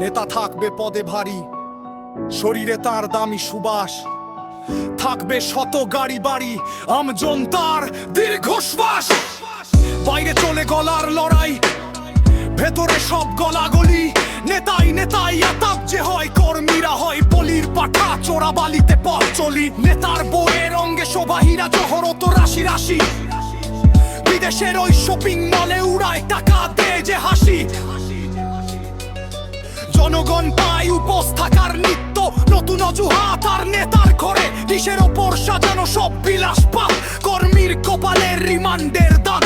নেতা থাকবে পদে ভারী, শরীরে তার দামি সুবাস, থাকবে শত গাড়ি বাড়ি, আমজন তার দীর্ঘশ্বাস। বাইরে চলে গলার লড়াই, ভেতরে সব গলাগলি। নেতাই নেতাই আতাপ যে হয়, কর্মীরা হয় বলির পাঠা, চোরা বালিতে পথ চলি। নেতার বইয়ের অঙ্গে শোভাহীরা জহরত রাশি রাশি, বিদেশের ওই শপিং মলে উড়ায় টাকা দে যে হাসি। জনগণ পায় উপোস থাকার নিত্য নতুন অজুহাত, আর নেতার ঘরে কিসের ওপর সাজানো সব বিলাসপাত। কর্মীর কপালের রিমান্ডের দাগ,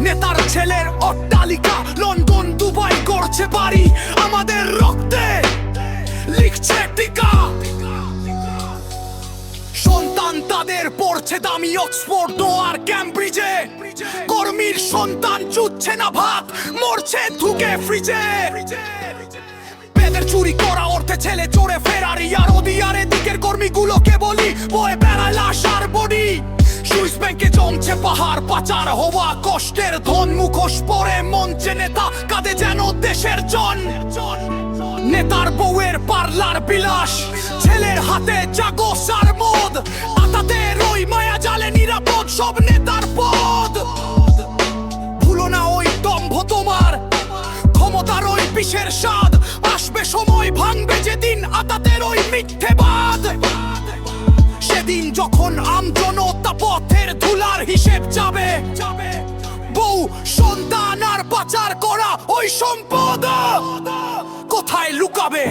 নেতার ছেলের অট্টালিকা লন্ডন দুবাই করছে বাড়ি। আমাদের রক্তে লিখছে টিকা, সন্তান তাদের পড়ছে দামি অক্সফোর্ড আর ক্যামব্রিজে। কর্মীর সন্তান জুটছে না ভাত, মরছে ধুকে ফ্রিজে। পেদের চুরি করা অর্থে ছেলে চোরে ফেরারি, আর ওদিয়ারে দিকের কর্মীগুলোকে বলি বয়ে বেড়ায় লাশ আর বডি। সুইস ব্যাংকে জমছে পাহাড়, পাচার হওয়া কষ্টের ধন। মুখোশ পরে মঞ্চে নেতা কাঁদে যেন দেশের জন। নেতার বউয়ের পার্লার বিলাস, ছেলের হাতে জাগোস আর মদ। আতাতের ওই মায়া জালে নিরাপদ সব নেতার পদ। ভুলো না ওই দম্ভ তোমার, ক্ষমতার ওই বিষের স্বাদ। আসবে সময় ভাঙবে যেদিন আতাতের ওই মিথ্যেবাদ। সেদিন যখন আমজনতা পথের ধুলার হিসেব যাবে, বউ সন্তান আর পাচার করা ওই সম্পদ কোথায় লুকাবে।